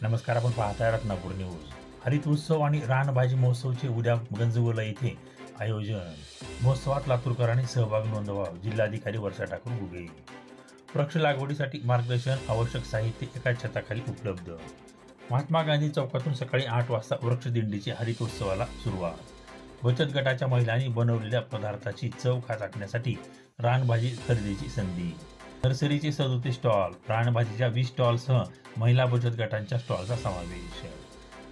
नमस्कार, आपण पाहताय रत्नापूर न्यूज। हरित उत्सव आणि रानभाजी महोत्सवचे उद्या गंजगोला येथे आयोजन। महोत्सवात लातूरकरांनी सहभाग नोंदवावा, जिल्हाधिकारी वर्षा ठाकूर गुगे। वृक्ष लागवडीसाठी मार्गदर्शन, आवश्यक साहित्य एका छताखाली उपलब्ध। महात्मा गांधी चौकातून सकाळी 8 वाजता वृक्ष दिंडीची हरित उत्सवाला सुरुवात। बचत गटाच्या महिलांनी बनवलेल्या पदार्थाची चव चाखण्यासाठी रानभाजी खरेदीची संधी। नर्सरीचे 37 स्टॉल, रानभाजीच्या 20 स्टॉलसह महिला बचत गटांच्या स्टॉलचा समावेश।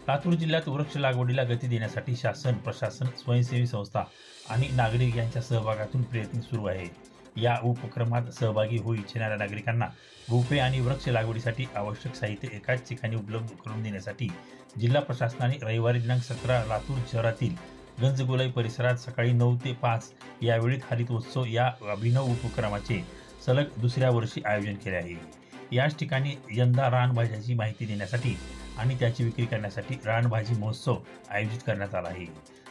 लातूर जिल्ह्यात वृक्ष लागवडीला गती देण्यासाठी शासन, प्रशासन, स्वयंसेवी संस्था आणि नागरिक यांच्या सहभागातून प्रयत्न सुरू आहेत। या उपक्रमात सहभागी होऊ इच्छिणाऱ्या नागरिकांना रोपे आणि वृक्ष लागवडीसाठी आवश्यक साहित्य एकाच ठिकाणी उपलब्ध करून देण्यासाठी जिल्हा प्रशासनाने रविवारी दिनांक 17 लातूर शहरातील गंजगोलाई परिसरात सकाळी 9 ते 5 या वेळेत हरित उत्सव या अभिनव उपक्रमाचे सलग दुसऱ्या वर्षी आयोजन केले आहे। याच ठिकाणी यंदा रानभाज्याची माहिती देण्यासाठी आणि त्याची विक्री करण्यासाठी रानभाजी महोत्सव आयोजित करण्यात आला आहे।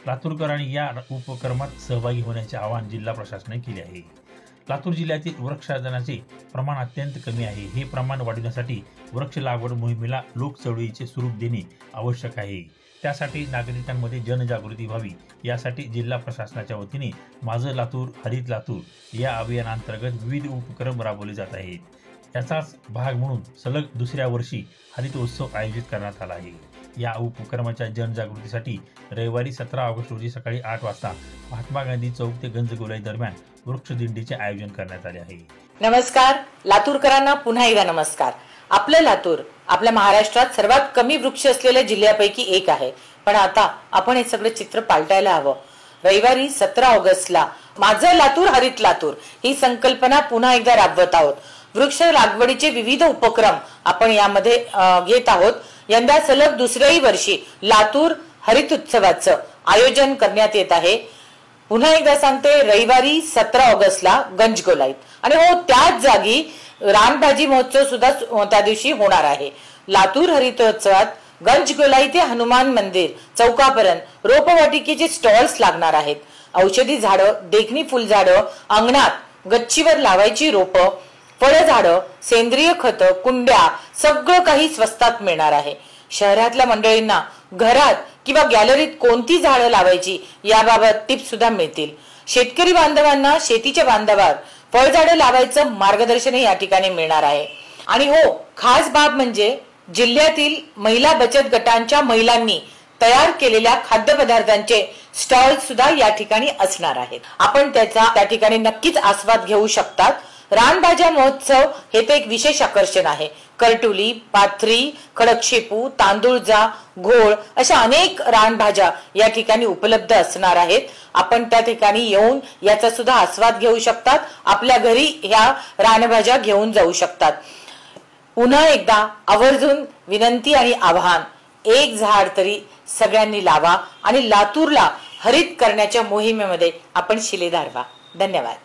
लातूरकरांनी या उपक्रमात सहभागी होण्याचे आवाहन जिल्हा प्रशासनाने केले आहे। लातूर जिल्ह्यातील वृक्षारोपणाचे प्रमाण अत्यंत कमी आहे। हे प्रमाण वाढवण्यासाठी वृक्ष लागवड मोहिमेला लोक चळवळीचे स्वरूप देणे आवश्यक आहे। त्यासाठी नागरिकांमध्ये जनजागृती व्हावी, यासाठी जिल्हा प्रशासनाच्या वतीने माझं लातूर हरित लातूर या अभियानांतर्गत विविध उपक्रम राबवले जात आहेत। याचाच भाग म्हणून सलग दुसऱ्या वर्षी हरित उत्सव आयोजित करण्यात आला आहे। या उपक्रमाच्या जनजागृतीसाठी रविवारी 17 ऑगस्ट रोजी सकाळी 8 वाजता महात्मा गांधी चौक ते गंजगोलाई दरम्यान वृक्ष दिंडीचे आयोजन करण्यात आले आहे। नमस्कार, लातूरकरांना पुन्हा एकदा नमस्कार। आपलं लातूर आपल्या महाराष्ट्रात सर्वात कमी वृक्ष असलेल्या जिल्ह्यापैकी एक आहे, पण आता आपण हे सगळं चित्र पालटायला हवं। रविवारी 17 ऑगस्टला माझं लातूर हरित लातूर ही संकल्पना पुन्हा एकदा राबवत आहोत। वृक्ष लागवडीचे विविध उपक्रम आपण यामध्ये घेत आहोत। यंदा सलग दुसऱ्याही वर्षी लातूर हरित उत्सवाचं आयोजन करण्यात येत आहे। पुन्हा एकदा सांगते, रविवारी 17 ऑगस्टला गंजगोलाईत, आणि हो त्याच जागी रानभाजी महोत्सव सुद्धा त्या दिवशी होणार आहे। लातूर हरितोत्सवात गंजगोलाई ते हनुमान मंदिर चौकापर्यंत रोपवाटिकेचे स्टॉल्स लागणार आहेत। औषधी झाडं, देखणी फुलझाडं, अंगणात गच्चीवर लावायची रोपं, फळझाडं, सेंद्रिय खतं, कुंड्या सगळं काही स्वस्तात मिळणार आहे। शहरातल्या मंडळींना घरात किंवा गॅलरीत कोणती झाडं लावायची याबाबत टिप्स सुद्धा मिळतील। शेतकरी बांधवांना शेतीच्या बांधावर फळझाडं लावायचं मार्गदर्शनही या ठिकाणी मिळणार आहे। आणि हो, खास बाब म्हणजे जिल्ह्यातील महिला बचत गटांच्या महिलांनी तयार केलेल्या खाद्यपदार्थांचे स्टॉल सुद्धा या ठिकाणी असणार आहेत। आपण त्याचा त्या ठिकाणी नक्कीच आस्वाद घेऊ शकतात। रानभाज्या महोत्सव हे तर एक विशेष आकर्षण आहे। करटुली, पाथरी, खडकशेपू, तांदूळजा, घोळ अशा अनेक रानभाज्या या ठिकाणी उपलब्ध असणार आहेत। आपण त्या ठिकाणी येऊन याचा सुद्धा आस्वाद घेऊ शकतात। आपल्या घरी ह्या रानभाज्या घेऊन जाऊ शकतात। पुन्हा एकदा आवर्जून विनंती आणि आवाहन, एक झाड तरी सगळ्यांनी लावा आणि लातूरला हरित करण्याच्या मोहिमेमध्ये आपण शिलेदार व्हा। धन्यवाद।